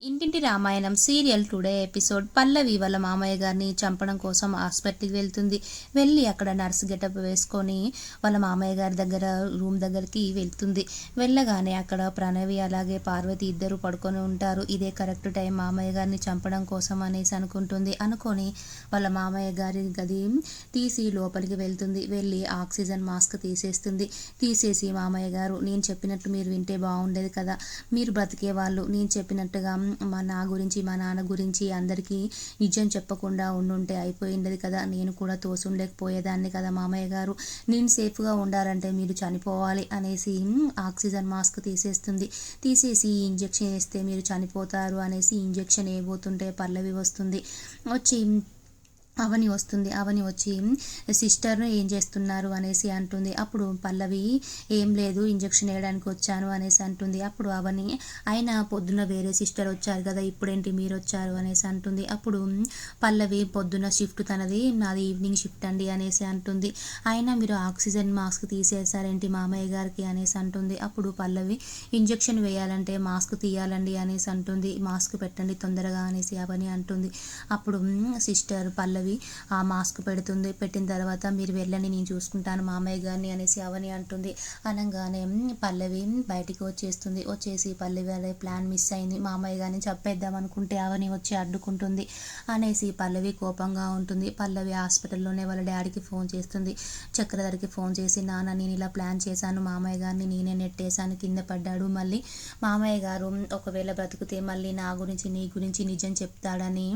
ఇంటింటి Ramayanam serial today episode పల్లవి వాళ్ళ మామయ్య గారిని చంపడం కోసం హాస్పిటల్కి వెళ్తుంది. వెళ్ళి అక్కడ నర్స్ గెటప్ వేసుకొని వాళ్ళ మామయ్య గారి దగ్గర రూమ్ దగ్గరికి వెళ్తుంది. వెళ్ళగానే అక్కడ ప్రణవి అలాగే పార్వతి ఇద్దరు పడుకొని ఉంటారు. ఇదే కరెక్ట్ టైం మామయ్య గారిని చంపడం కోసం అనేసి అనుకొని వాళ్ళ మామయ్య గారి గది తీసి లోపలికి వెళ్తుంది. వెళ్ళి ఆక్సిజన్ మాస్క్ తీసేసి మామయ్య గారు, నేను చెప్పినట్టు మీరు వింటే బాగుండేది కదా, మీరు బ్రతికే వాళ్ళు, నేను చెప్పినట్టుగా నా గురించి మా నాన్న గురించి అందరికీ నిజం చెప్పకుండా ఉండుంటే అయిపోయిండేది కదా, నేను కూడా తోసుండలేకపోయేదాన్ని కదా మామయ్య గారు, నేను సేఫ్గా ఉండాలంటే మీరు చనిపోవాలి అనేసి ఆక్సిజన్ మాస్క్ తీసేసి ఇంజెక్షన్ వేస్తే మీరు చనిపోతారు అనేసి ఇంజెక్షన్ వేయబోతుంటే పల్లవి వచ్చి అవని వచ్చి సిస్టర్ను ఏం చేస్తున్నారు అనేసి అంటుంది. అప్పుడు పల్లవి, ఏం లేదు ఇంజెక్షన్ వేయడానికి వచ్చాను అనేసి అంటుంది. అప్పుడు అవని, అయినా పొద్దున వేరే సిస్టర్ వచ్చారు కదా, ఇప్పుడేంటి మీరు వచ్చారు అనేసి అంటుంది. అప్పుడు పల్లవి, పొద్దున షిఫ్ట్ తనది, నాది ఈవినింగ్ షిఫ్ట్ అండి అనేసి అంటుంది. అయినా మీరు ఆక్సిజన్ మాస్క్ తీసేసారేంటి మామయ్య గారికి అనేసి అంటుంది. అప్పుడు పల్లవి, ఇంజెక్షన్ వేయాలంటే మాస్క్ తీయాలండి అనేసి అంటుంది. మాస్క్ పెట్టండి తొందరగా అనేసి అవని అంటుంది. అప్పుడు సిస్టర్ పల్లవి ఆ మాస్క్ పెట్టిన తర్వాత, మీరు వెళ్ళండి నేను చూసుకుంటాను మామయ్య గారిని అనేసి అవని అంటుంది. అనగానే పల్లవి బయటికి వచ్చేసి పల్లవి అదే ప్లాన్ మిస్ అయింది, మామయ్య గారిని చంపేద్దాం అనుకుంటే అవని వచ్చి అడ్డుకుంటుంది అనేసి పల్లవి కోపంగా ఉంటుంది. పల్లవి హాస్పిటల్లోనే వాళ్ళ డాడీకి ఫోన్ చేస్తుంది. చక్రధర్కి ఫోన్ చేసి, నాన్న నేను ఇలా ప్లాన్ చేశాను, మామయ్య గారిని నేనే నెట్టేశాను, కింద పడ్డాడు, మళ్ళీ మామయ్య గారు ఒకవేళ బ్రతికితే మళ్ళీ నా గురించి నీ గురించి నిజం చెప్తాడని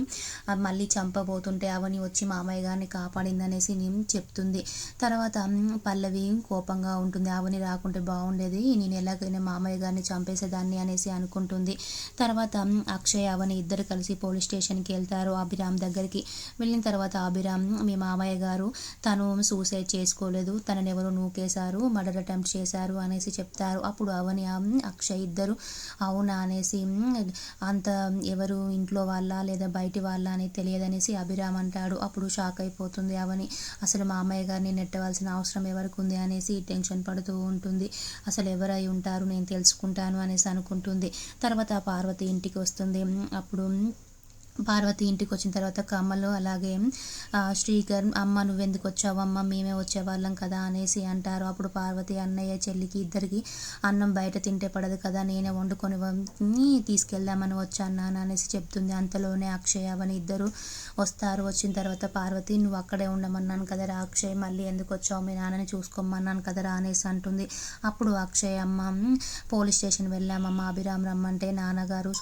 మళ్ళీ చంపబోతుంటే అవని వచ్చి మామయ్య గారిని కాపాడిందనేసి నేను చెప్తుంది. తర్వాత పల్లవి కోపంగా ఉంటుంది, అవని రాకుంటే బాగుండేది, నేను ఎలాగైనా మామయ్య గారిని చంపేసేదాన్ని అనేసి అనుకుంటుంది. తర్వాత అక్షయ్ అవని ఇద్దరు కలిసి పోలీస్ స్టేషన్కి వెళ్తారు, అభిరామ్ దగ్గరికి. వెళ్ళిన తర్వాత అభిరామ్, మీ మామయ్య గారు తను సూసైడ్ చేసుకోలేదు, తనని ఎవరు నూకేశారు, మర్డర్ అటెంప్ట్ చేశారు అనేసి చెప్తారు. అప్పుడు అవని అక్షయ్ ఇద్దరు అవునా అనేసి, అంత ఎవరు ఇంట్లో వాళ్ళ లేదా బయటి వాళ్ళ అని తెలియదనేసి అభిరామ్ అంటాడు. అప్పుడు షాక్ అయిపోతుంది అవని, అసలు మామయ్య గారిని నెట్టవలసిన అవసరం ఎవరికి ఉంది అనేసి టెన్షన్ పడుతూ ఉంటుంది. అసలు ఎవరై ఉంటారు, నేను తెలుసుకుంటాను అనేసి అనుకుంటుంది. తర్వాత పార్వతి ఇంటికి వస్తుంది. అప్పుడు పార్వతి ఇంటికి వచ్చిన తర్వాత కమ్మలు అలాగే శ్రీకర్, అమ్మ నువ్వెందుకు వచ్చావు, అమ్మ మేమే వచ్చేవాళ్ళం కదా అనేసి అంటారు. అప్పుడు పార్వతి, అన్నయ్య చెల్లికి ఇద్దరికి అన్నం బయట తింటే పడదు కదా, నేనే వండుకొని తీసుకెళ్దామని వచ్చాను నాన్న అనేసి చెప్తుంది. అంతలోనే అక్షయ్ అవని ఇద్దరు వస్తారు. వచ్చిన తర్వాత పార్వతి, నువ్వు అక్కడే ఉండమన్నాను కదరా అక్షయ్, మళ్ళీ ఎందుకు వచ్చావు, మీ నాన్నని చూసుకోమన్నాను కదరా అనేసి అంటుంది. అప్పుడు అక్షయ్, అమ్మ పోలీస్ స్టేషన్ వెళ్ళామమ్మ, అభిరామ్ రమ్మంటే నాన్నగారు